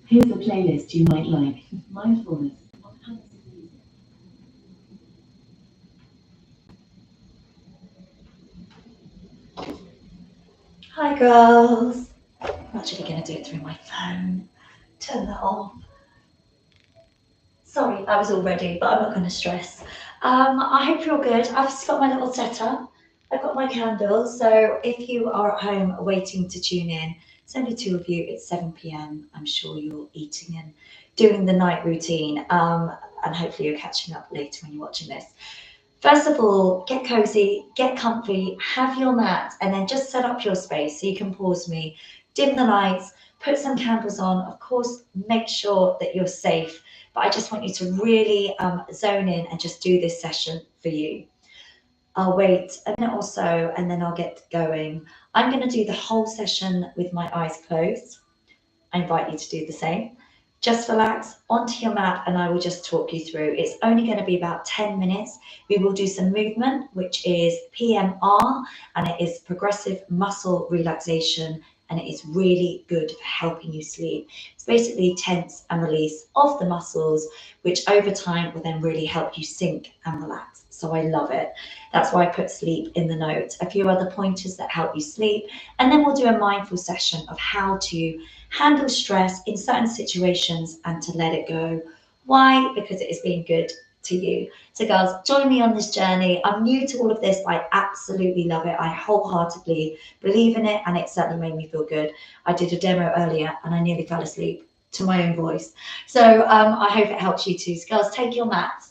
Here's a playlist you might like. Mindfulness. Hi girls. I'm actually going to do it through my phone. Turn that off. Sorry, I was all ready, but I'm not going to stress. I hope you're good. I've just got my little setup. I've got my candles. So if you are at home waiting to tune in, it's only two of you. It's 7 p.m. I'm sure you're eating and doing the night routine. And hopefully you're catching up later when you're watching this. First of all, get cozy, get comfy, have your mat, and then just set up your space so you can pause me, dim the lights, put some candles on. Of course, make sure that you're safe, but I just want you to really zone in and just do this session for you. I'll wait a minute or so and then I'll get going. I'm going to do the whole session with my eyes closed. I invite you to do the same. Just relax onto your mat and I will just talk you through. It's only going to be about 10 minutes. We will do some movement, which is PMR, and it is progressive muscle relaxation, and it is really good for helping you sleep. It's basically tense and release of the muscles, which over time will then really help you sink and relax. So I love it. That's why I put sleep in the note. A few other pointers that help you sleep, and then we'll do a mindful session of how to handle stress in certain situations and to let it go. Why? Because it is being good to you. So, girls, join me on this journey. I'm new to all of this, but I absolutely love it. I wholeheartedly believe in it, and it certainly made me feel good. I did a demo earlier and I nearly fell asleep to my own voice. So, I hope it helps you too. So, girls, take your mats.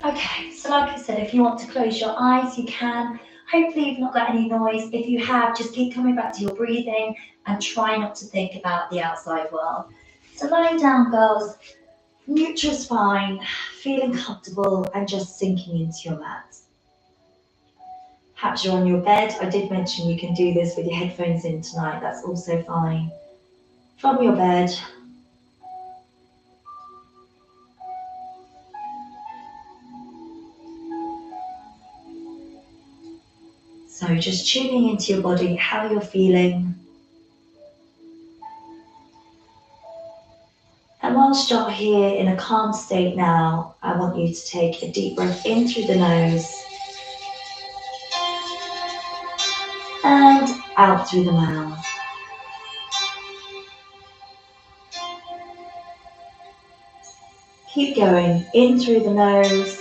Okay, so like I said, if you want to close your eyes, you can. Hopefully you've not got any noise. If you have, just keep coming back to your breathing and try not to think about the outside world. So lying down, girls, neutral spine, feeling comfortable and just sinking into your mat. Perhaps you're on your bed. I did mention you can do this with your headphones in tonight. That's also fine. From your bed, so just tuning into your body, how you're feeling. And whilst you're here in a calm state now, I want you to take a deep breath in through the nose and out through the mouth. Keep going in through the nose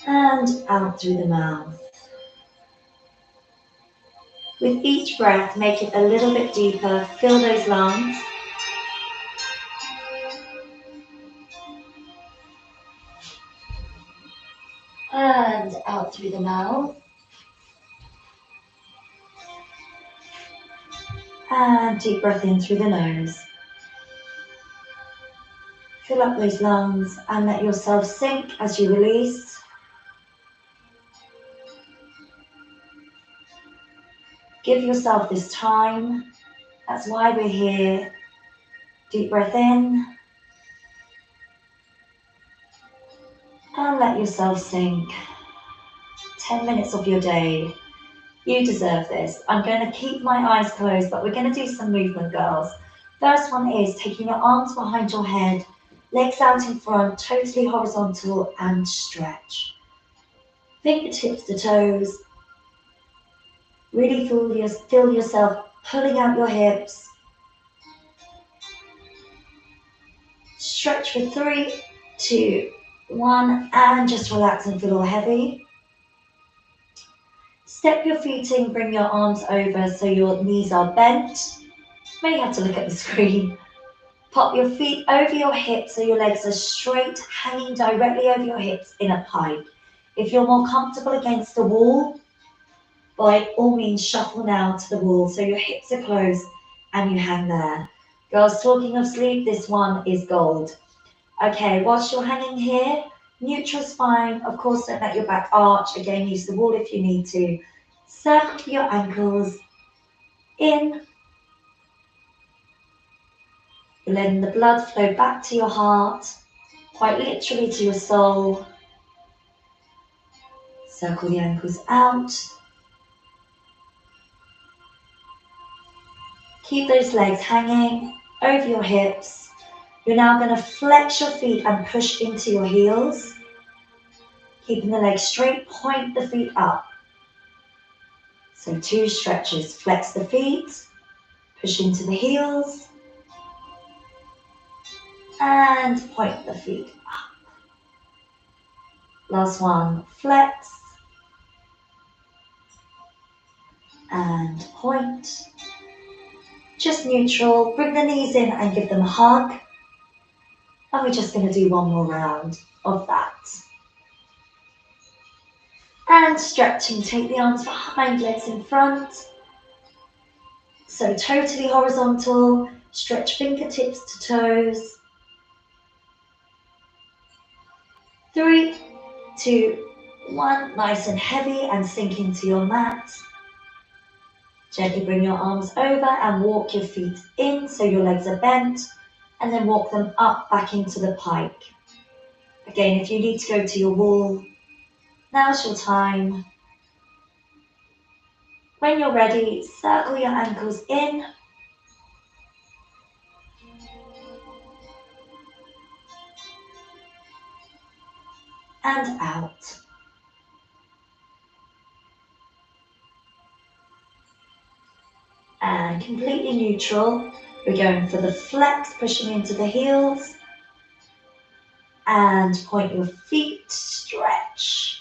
and out through the mouth. With each breath, make it a little bit deeper. Fill those lungs. And out through the mouth. And deep breath in through the nose. Fill up those lungs and let yourself sink as you release. Give yourself this time. That's why we're here. Deep breath in. And let yourself sink. 10 minutes of your day. You deserve this. I'm going to keep my eyes closed, but we're going to do some movement, girls. First one is taking your arms behind your head, legs out in front, totally horizontal, and stretch. Fingertips to toes. Really feel yourself pulling out your hips. Stretch for 3, 2, 1, and just relax and feel all heavy. Step your feet in, bring your arms over so your knees are bent. May have to look at the screen. Pop your feet over your hips so your legs are straight, hanging directly over your hips in a pike. If you're more comfortable against the wall, by all means shuffle now to the wall so your hips are closed and you hang there. Girls, talking of sleep, this one is gold. Okay, whilst you're hanging here, neutral spine, of course don't let your back arch. Again, use the wall if you need to. Circle your ankles in. Letting the blood flow back to your heart. quite literally to your soul. Circle the ankles out. Keep those legs hanging over your hips. You're now going to flex your feet and push into your heels. Keeping the legs straight, point the feet up. So 2 stretches. Flex the feet, push into the heels, and point the feet up. Last one, flex, and point. Just neutral. Bring the knees in and give them a hug. And we're just going to do one more round of that. And stretching, take the arms behind, legs in front. So totally horizontal, stretch fingertips to toes. 3, 2, 1, nice and heavy, and sink into your mat. Gently bring your arms over and walk your feet in so your legs are bent, and then walk them up back into the pike. Again, if you need to go to your wall, now's your time. When you're ready, circle your ankles in. And out. And completely neutral. We're going for the flex, pushing into the heels. And point your feet, stretch.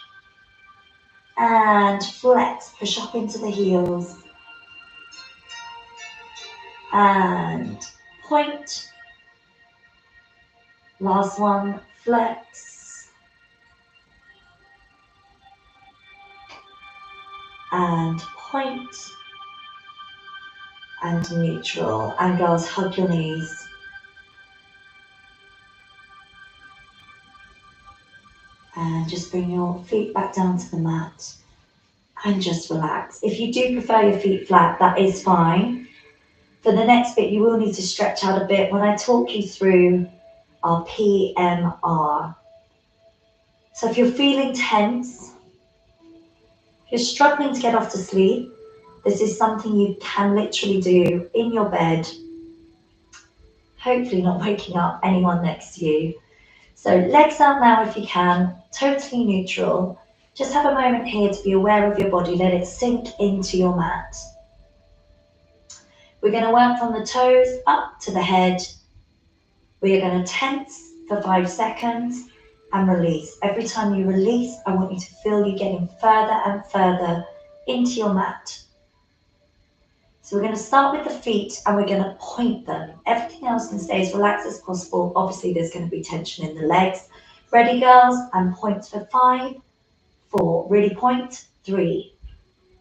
And flex, push up into the heels. And point. Last one, flex. And point. And neutral. And girls, hug your knees. And just bring your feet back down to the mat. And just relax. If you do prefer your feet flat, that is fine. For the next bit, you will need to stretch out a bit when I talk you through our PMR. So if you're feeling tense, if you're struggling to get off to sleep, this is something you can literally do in your bed, hopefully not waking up anyone next to you. So legs out now if you can, totally neutral. Just have a moment here to be aware of your body, let it sink into your mat. We're going to work from the toes up to the head. We are going to tense for 5 seconds and release. Every time you release, I want you to feel you getting further and further into your mat. So we're going to start with the feet and we're going to point them. Everything else can stay as relaxed as possible. Obviously, there's going to be tension in the legs. Ready, girls? And point for 5, 4. Really point. 3,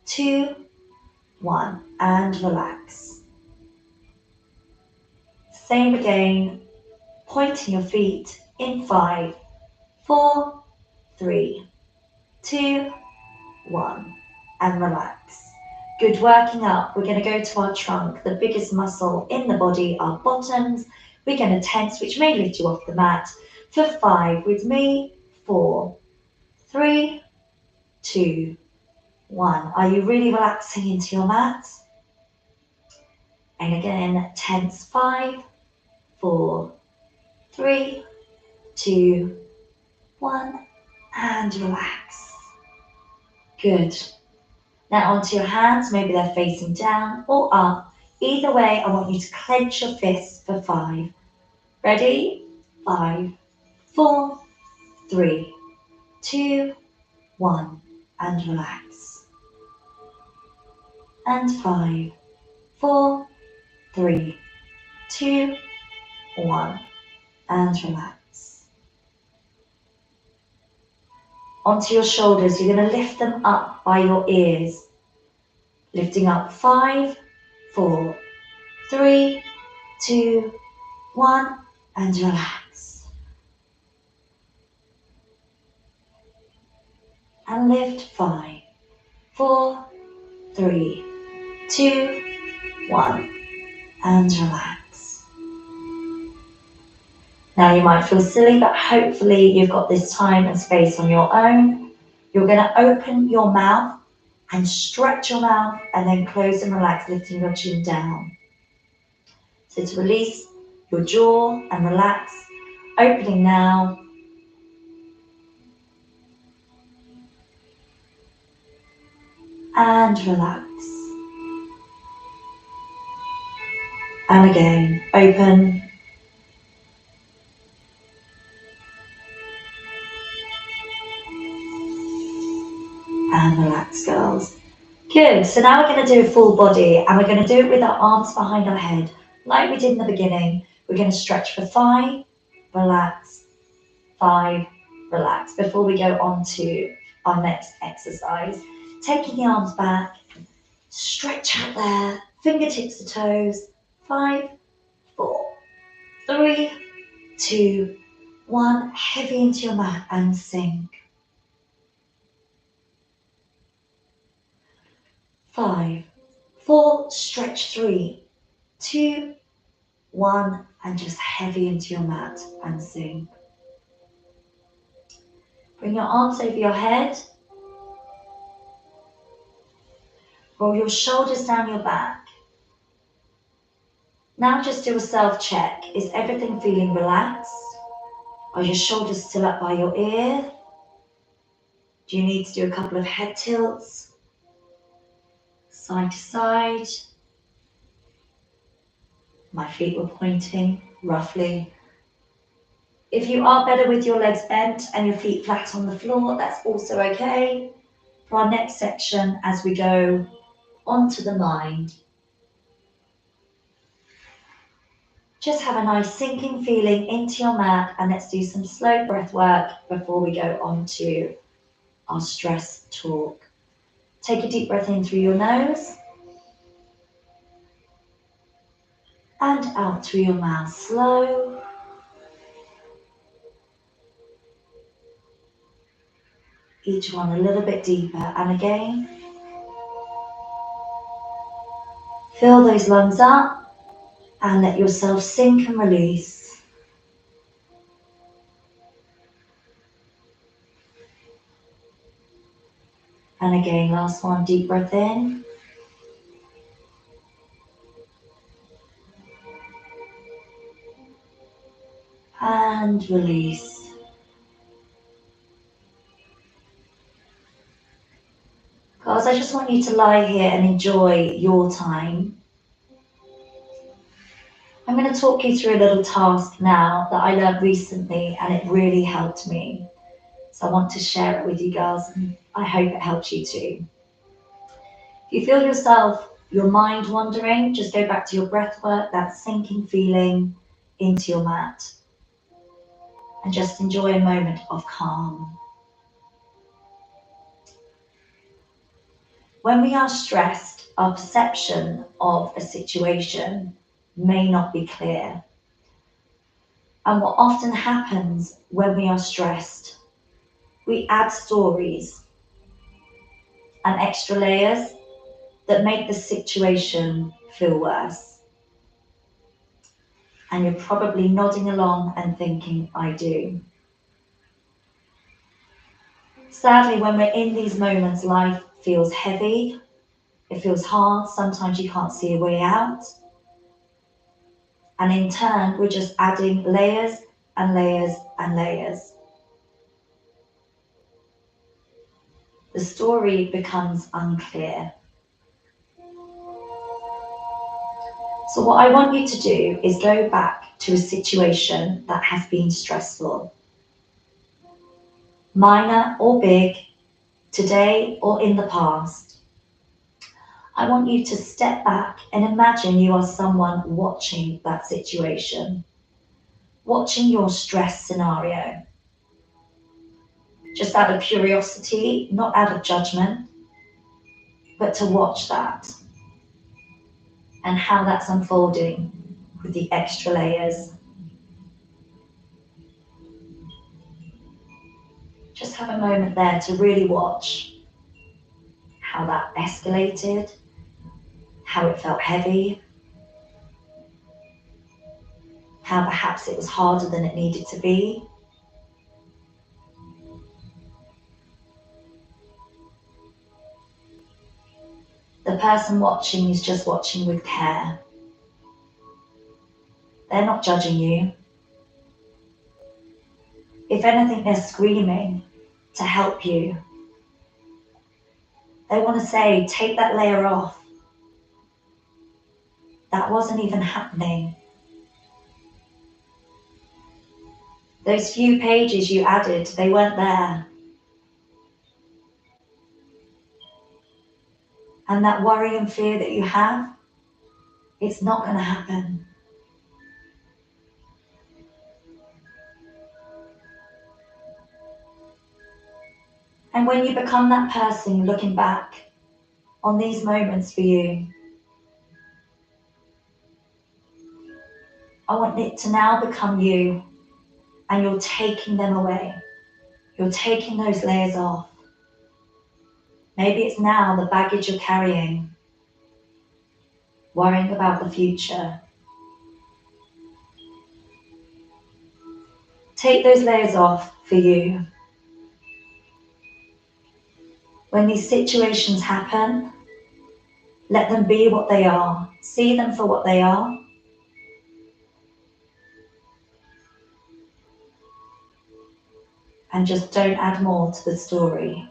2, 1. And relax. Same again. Pointing your feet in 5, 4, 3, 2, 1. And relax. Good, working up. We're going to go to our trunk, the biggest muscle in the body, our bottoms. We're going to tense, which may lift you off the mat, for 5 with me. 4, 3, 2, 1. Are you really relaxing into your mat? And again, tense. 5, 4, 3, 2, 1. And relax. Good. Now onto your hands, maybe they're facing down or up. Either way, I want you to clench your fists for 5. Ready? 5, 4, 3, 2, 1. And relax. And 5, 4, 3, 2, 1. And relax. Onto your shoulders, you're going to lift them up by your ears. Lifting up 5, 4, 3, 2, 1, and relax. And lift 5, 4, 3, 2, 1, and relax. Now you might feel silly, but hopefully you've got this time and space on your own. You're going to open your mouth and stretch your mouth and then close and relax, lifting your chin down. So to release your jaw and relax, opening now. And relax. And again, open. And relax, girls. Good, so now we're going to do a full body and we're going to do it with our arms behind our head, like we did in the beginning. We're going to stretch for 5, relax, 5, relax, before we go on to our next exercise. Taking the arms back, stretch out there, fingertips to toes, 5, 4, 3, 2, 1, heavy into your mat and sink. 5, 4, stretch 3, 2, 1, and just heavy into your mat and sink. Bring your arms over your head. Roll your shoulders down your back. Now just do a self-check. Is everything feeling relaxed? Are your shoulders still up by your ear? Do you need to do a couple of head tilts? Side to side. My feet were pointing, roughly. If you are better with your legs bent and your feet flat on the floor, that's also okay. For our next section, as we go onto the mind, just have a nice sinking feeling into your mat, and let's do some slow breath work before we go on to our stress talk. Take a deep breath in through your nose and out through your mouth, slow. Each one a little bit deeper, and again, fill those lungs up and let yourself sink and release. And again, last one, deep breath in. And release. Guys, I just want you to lie here and enjoy your time. I'm going to talk you through a little task now that I learned recently, and it really helped me. So I want to share it with you girls, and I hope it helps you too. If you feel your mind wandering, just go back to your breath work, that sinking feeling into your mat, and just enjoy a moment of calm. When we are stressed, our perception of a situation may not be clear. And what often happens when we are stressed, we add stories and extra layers that make the situation feel worse. And you're probably nodding along and thinking, I do. Sadly, when we're in these moments, life feels heavy, it feels hard, sometimes you can't see a way out. And in turn, we're just adding layers and layers and layers. The story becomes unclear. So what I want you to do is go back to a situation that has been stressful. Minor or big, today or in the past. I want you to step back and imagine you are someone watching that situation, watching your stress scenario. Just out of curiosity, not out of judgment, but to watch that and how that's unfolding with the extra layers. Just have a moment there to really watch how that escalated, how it felt heavy, how perhaps it was harder than it needed to be. The person watching is just watching with care. They're not judging you. If anything, they're screaming to help you. They want to say, take that layer off. That wasn't even happening. Those few pages you added, they weren't there. And that worry and fear that you have, it's not going to happen. And when you become that person looking back on these moments for you, I want it to now become you, and you're taking them away. You're taking those layers off. Maybe it's now the baggage you're carrying, worrying about the future. Take those layers off for you. When these situations happen, let them be what they are. See them for what they are. And just don't add more to the story.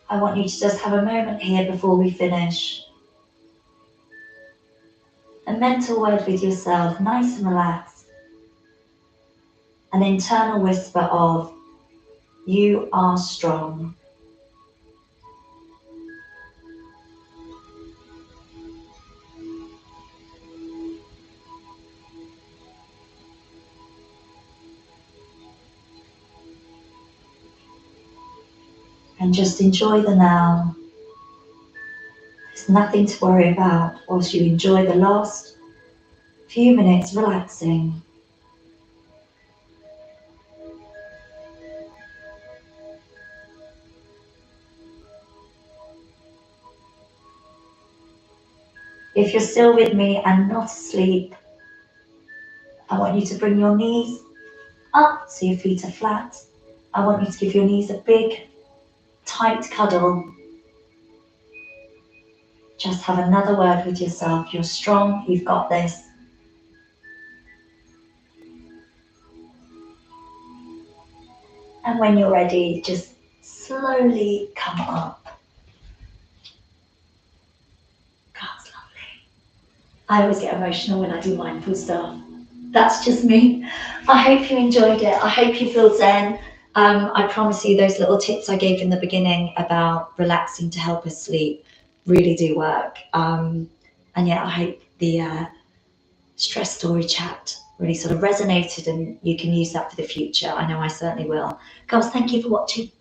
I want you to just have a moment here before we finish. A mental word with yourself, nice and relaxed. An internal whisper of, you are strong. And just enjoy the now. There's nothing to worry about whilst you enjoy the last few minutes relaxing. If you're still with me and not asleep, I want you to bring your knees up so your feet are flat. I want you to give your knees a big, tight cuddle. Just have another word with yourself. You're strong, you've got this. And when you're ready, just slowly come up. God's lovely. I always get emotional when I do mindful stuff. That's just me. I hope you enjoyed it. I hope you feel zen. I promise you those little tips I gave in the beginning about relaxing to help us sleep really do work. And yeah, I hope the stress story chat really sort of resonated and you can use that for the future. I know I certainly will. Girls, thank you for watching.